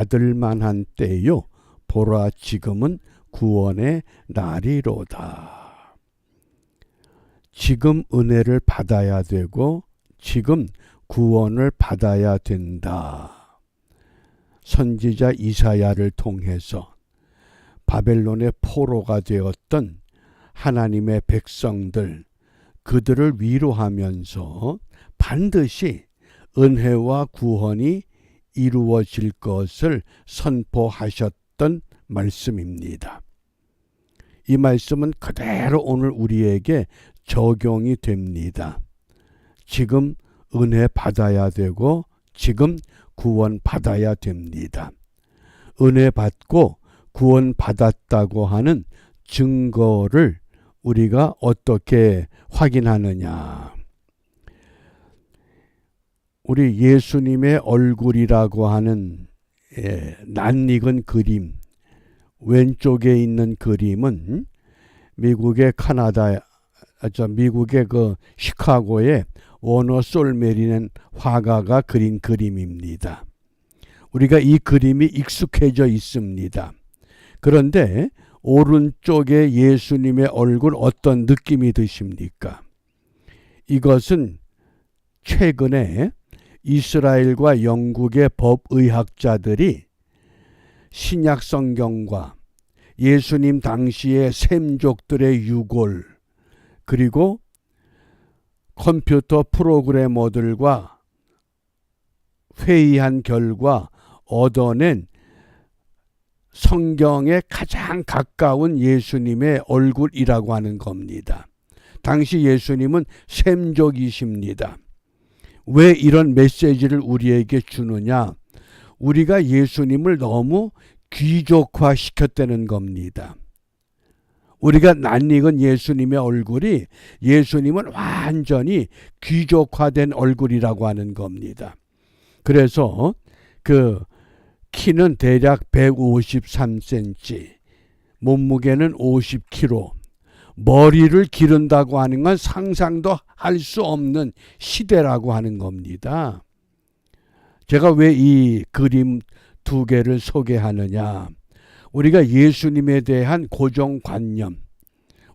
받을만한 때요 보라 지금은 구원의 날이로다. 지금 은혜를 받아야 되고 지금 구원을 받아야 된다. 선지자 이사야를 통해서 바벨론의 포로가 되었던 하나님의 백성들, 그들을 위로하면서 반드시 은혜와 구원이 이루어질 것을 선포하셨던 말씀입니다. 이 말씀은 그대로 오늘 우리에게 적용이 됩니다. 지금 은혜 받아야 되고 지금 구원 받아야 됩니다. 은혜 받고 구원 받았다고 하는 증거를 우리가 어떻게 확인하느냐? 우리 예수님의 얼굴이라고 하는 낯익은 그림, 왼쪽에 있는 그림은 미국의 미국의 그 시카고의 워너 솔메리는 화가가 그린 그림입니다. 우리가 이 그림이 익숙해져 있습니다. 그런데 오른쪽에 예수님의 얼굴 어떤 느낌이 드십니까? 이것은 최근에 이스라엘과 영국의 법의학자들이 신약 성경과 예수님 당시의 샘족들의 유골, 그리고 컴퓨터 프로그래머들과 회의한 결과 얻어낸 성경에 가장 가까운 예수님의 얼굴이라고 하는 겁니다. 당시 예수님은 샘족이십니다. 왜 이런 메시지를 우리에게 주느냐? 우리가 예수님을 너무 귀족화시켰다는 겁니다. 우리가 낯익은 예수님의 얼굴이 예수님은 완전히 귀족화된 얼굴이라고 하는 겁니다. 그래서 그 키는 대략 153cm, 몸무게는 50kg, 머리를 기른다고 하는 건 상상도 할 수 없는 시대라고 하는 겁니다. 제가 왜 이 그림 두 개를 소개하느냐? 우리가 예수님에 대한 고정관념,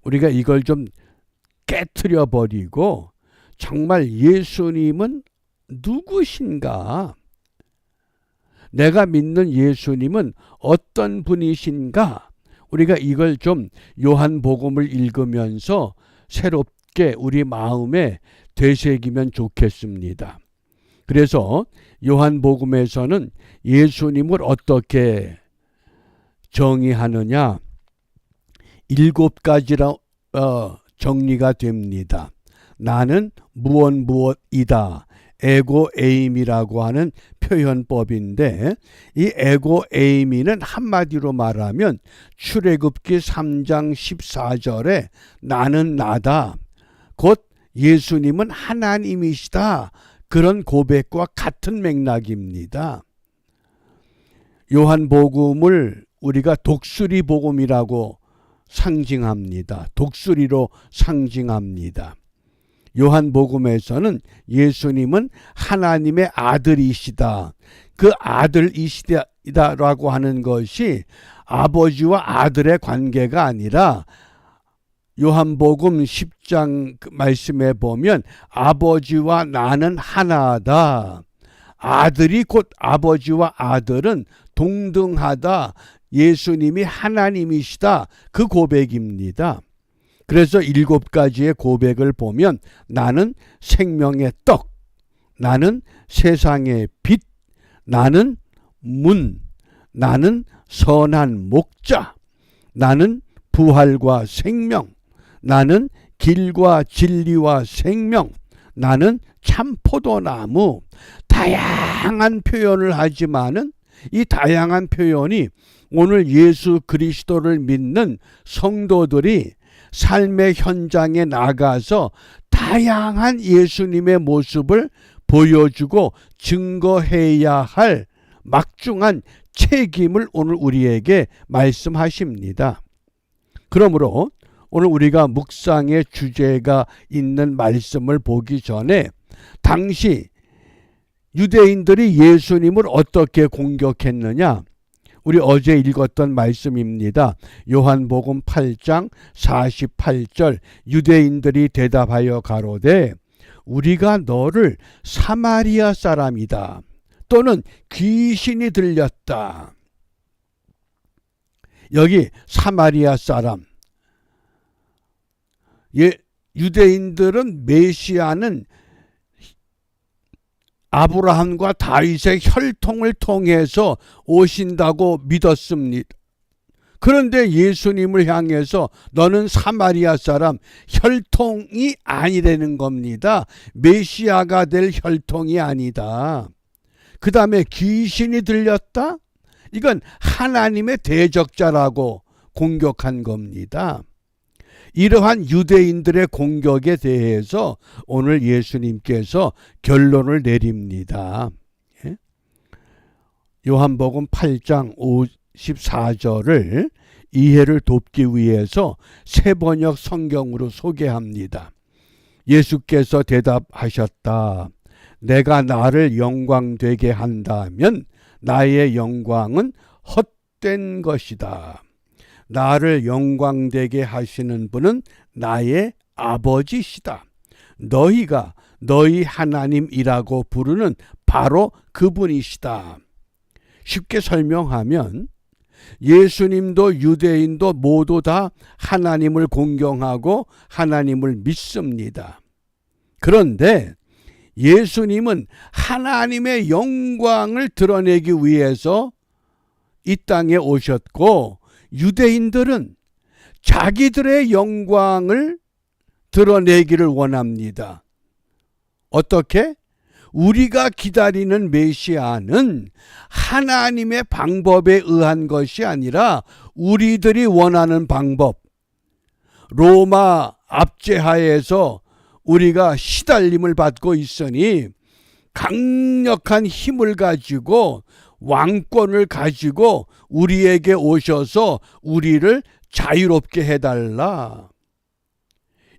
우리가 이걸 좀 깨트려 버리고 정말 예수님은 누구신가? 내가 믿는 예수님은 어떤 분이신가? 우리가 이걸 좀 요한복음을 읽으면서 새롭게 우리 마음에 되새기면 좋겠습니다. 그래서 요한복음에서는 예수님을 어떻게 정의하느냐? 7가지로 정리가 됩니다. 나는 무엇이다. 에고 에이미라고 하는 표현법인데, 이 에고 에이미는 한마디로 말하면 출애굽기 3장 14절에 나는 나다, 곧 예수님은 하나님이시다, 그런 고백과 같은 맥락입니다. 요한복음을 우리가 독수리 복음이라고 상징합니다. 독수리로 상징합니다. 요한복음에서는 예수님은 하나님의 아들이시다, 그 아들이시다라고 하는 것이 아버지와 아들의 관계가 아니라 요한복음 10장 말씀에 보면 아버지와 나는 하나다, 아들이 곧 아버지와 아들은 동등하다, 예수님이 하나님이시다, 그 고백입니다. 그래서 7가지의 고백을 보면 나는 생명의 떡, 나는 세상의 빛, 나는 문, 나는 선한 목자, 나는 부활과 생명, 나는 길과 진리와 생명, 나는 참 포도나무. 다양한 표현을 하지만은 이 다양한 표현이 오늘 예수 그리스도를 믿는 성도들이 삶의 현장에 나가서 다양한 예수님의 모습을 보여주고 증거해야 할 막중한 책임을 오늘 우리에게 말씀하십니다. 그러므로 오늘 우리가 묵상의 주제가 있는 말씀을 보기 전에 당시 유대인들이 예수님을 어떻게 공격했느냐? 우리 어제 읽었던 말씀입니다. 요한복음 8장 48절 유대인들이 대답하여 가로되 우리가 너를 사마리아 사람이다 또는 귀신이 들렸다. 여기 사마리아 사람, 유대인들은 메시아는 아브라함과 다윗의 혈통을 통해서 오신다고 믿었습니다. 그런데 예수님을 향해서 너는 사마리아 사람, 혈통이 아니라는 겁니다. 메시아가 될 혈통이 아니다. 그 다음에 귀신이 들렸다? 이건 하나님의 대적자라고 공격한 겁니다. 이러한 유대인들의 공격에 대해서 오늘 예수님께서 결론을 내립니다. 요한복음 8장 54절을 이해를 돕기 위해서 새번역 성경으로 소개합니다. 예수께서 대답하셨다. 내가 나를 영광되게 한다면 나의 영광은 헛된 것이다. 나를 영광되게 하시는 분은 나의 아버지시다. 너희가 너희 하나님이라고 부르는 바로 그분이시다. 쉽게 설명하면 예수님도 유대인도 모두 다 하나님을 공경하고 하나님을 믿습니다. 그런데 예수님은 하나님의 영광을 드러내기 위해서 이 땅에 오셨고 유대인들은 자기들의 영광을 드러내기를 원합니다. 어떻게? 우리가 기다리는 메시아는 하나님의 방법에 의한 것이 아니라 우리들이 원하는 방법, 로마 압제하에서 우리가 시달림을 받고 있으니 강력한 힘을 가지고 왕권을 가지고 우리에게 오셔서 우리를 자유롭게 해달라.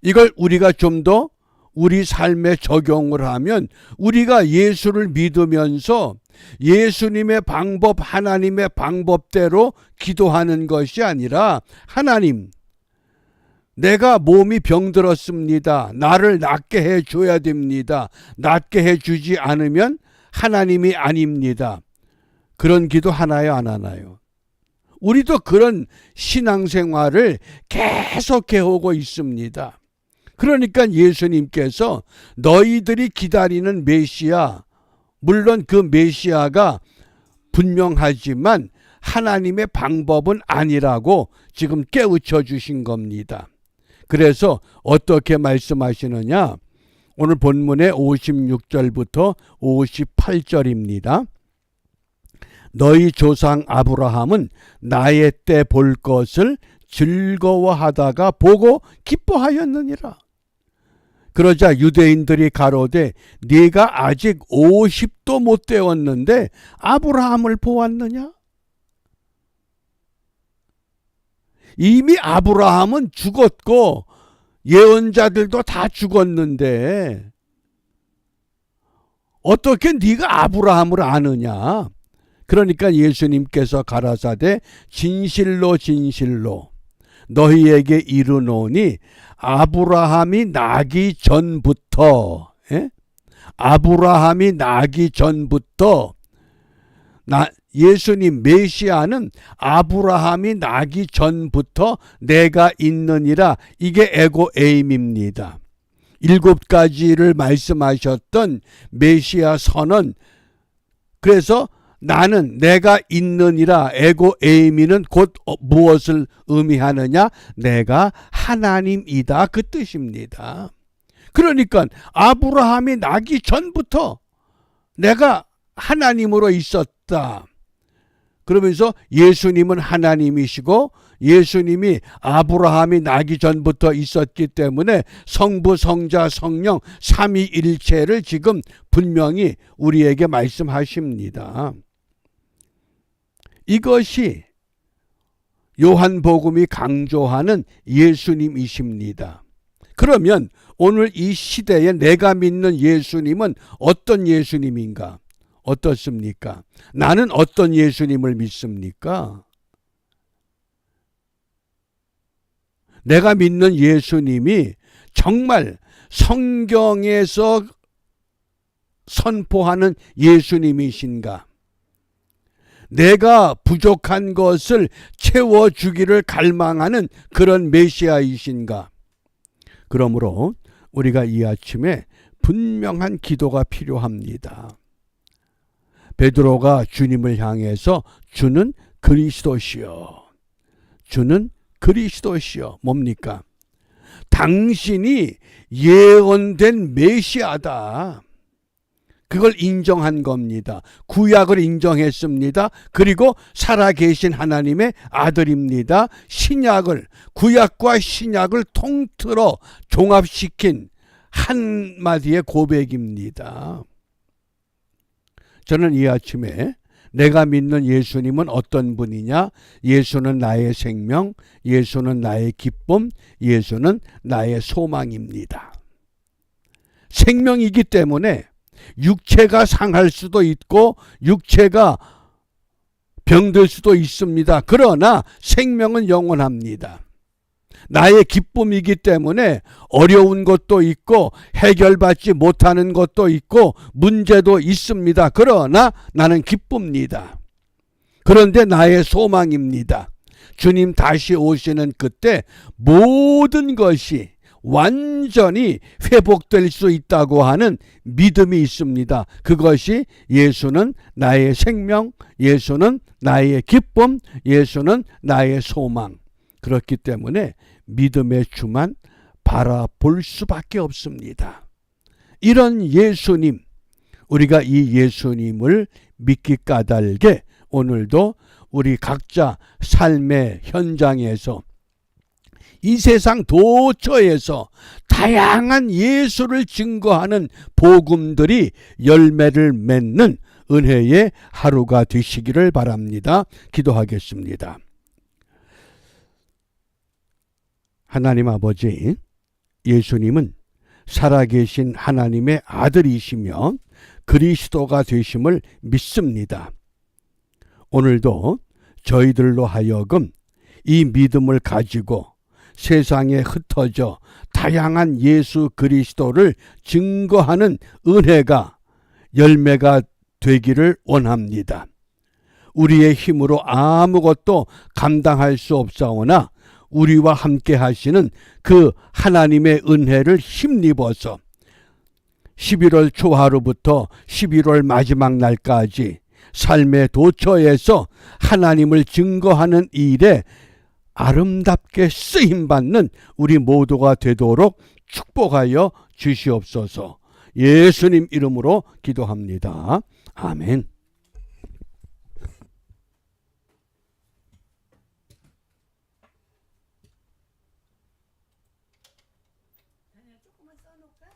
이걸 우리가 좀 더 우리 삶에 적용을 하면 우리가 예수를 믿으면서 예수님의 방법, 하나님의 방법대로 기도하는 것이 아니라 하나님, 내가 몸이 병들었습니다. 나를 낫게 해줘야 됩니다. 낫게 해주지 않으면 하나님이 아닙니다. 그런 기도 하나요, 안 하나요? 우리도 그런 신앙생활을 계속해 오고 있습니다. 그러니까 예수님께서 너희들이 기다리는 메시아, 물론 그 메시아가 분명하지만 하나님의 방법은 아니라고 지금 깨우쳐 주신 겁니다. 그래서 어떻게 말씀하시느냐? 오늘 본문의 56절부터 58절입니다. 너희 조상 아브라함은 나의 때 볼 것을 즐거워하다가 보고 기뻐하였느니라. 그러자 유대인들이 가로되 네가 아직 50도 못 되었는데 아브라함을 보았느냐? 이미 아브라함은 죽었고 예언자들도 다 죽었는데 어떻게 네가 아브라함을 아느냐? 그러니까 예수님께서 가라사대 진실로 진실로 너희에게 이르노니 아브라함이 나기 전부터 아브라함이 나기 전부터 예수님 메시아는 아브라함이 나기 전부터 내가 있느니라. 이게 에고 에임입니다. 7가지를 말씀하셨던 메시아 선언. 그래서 나는 내가 있느니라. 에고 에이미는 곧 무엇을 의미하느냐? 내가 하나님이다. 그 뜻입니다. 그러니까 아브라함이 나기 전부터 내가 하나님으로 있었다. 그러면서 예수님은 하나님이시고 예수님이 아브라함이 나기 전부터 있었기 때문에 성부, 성자, 성령 삼위일체를 지금 분명히 우리에게 말씀하십니다. 이것이 요한복음이 강조하는 예수님이십니다. 그러면 오늘 이 시대에 내가 믿는 예수님은 어떤 예수님인가? 어떻습니까? 나는 어떤 예수님을 믿습니까? 내가 믿는 예수님이 정말 성경에서 선포하는 예수님이신가? 내가 부족한 것을 채워주기를 갈망하는 그런 메시아이신가? 그러므로 우리가 이 아침에 분명한 기도가 필요합니다. 베드로가 주님을 향해서 주는 그리스도시여, 주는 그리스도시여, 뭡니까? 당신이 예언된 메시아다. 그걸 인정한 겁니다. 구약을 인정했습니다. 그리고 살아계신 하나님의 아들입니다. 신약을, 구약과 신약을 통틀어 종합시킨 한마디의 고백입니다. 저는 이 아침에 내가 믿는 예수님은 어떤 분이냐? 예수는 나의 생명, 예수는 나의 기쁨, 예수는 나의 소망입니다. 생명이기 때문에 육체가 상할 수도 있고 육체가 병들 수도 있습니다. 그러나 생명은 영원합니다. 나의 기쁨이기 때문에 어려운 것도 있고 해결받지 못하는 것도 있고 문제도 있습니다. 그러나 나는 기쁩니다. 그런데 나의 소망입니다. 주님 다시 오시는 그때 모든 것이 완전히 회복될 수 있다고 하는 믿음이 있습니다. 그것이 예수는 나의 생명, 예수는 나의 기쁨, 예수는 나의 소망. 그렇기 때문에 믿음의 주만 바라볼 수밖에 없습니다. 이런 예수님, 우리가 이 예수님을 믿기 까닭에 오늘도 우리 각자 삶의 현장에서 이 세상 도처에서 다양한 예수를 증거하는 복음들이 열매를 맺는 은혜의 하루가 되시기를 바랍니다. 기도하겠습니다. 하나님 아버지, 예수님은 살아계신 하나님의 아들이시며 그리스도가 되심을 믿습니다. 오늘도 저희들로 하여금 이 믿음을 가지고 세상에 흩어져 다양한 예수 그리스도를 증거하는 은혜가 열매가 되기를 원합니다. 우리의 힘으로 아무것도 감당할 수 없사오나 우리와 함께 하시는 그 하나님의 은혜를 힘입어서 11월 초하루부터 11월 마지막 날까지 삶의 도처에서 하나님을 증거하는 일에 아름답게 쓰임받는 우리 모두가 되도록 축복하여 주시옵소서. 예수님 이름으로 기도합니다. 아멘. 조금만 써놓을까?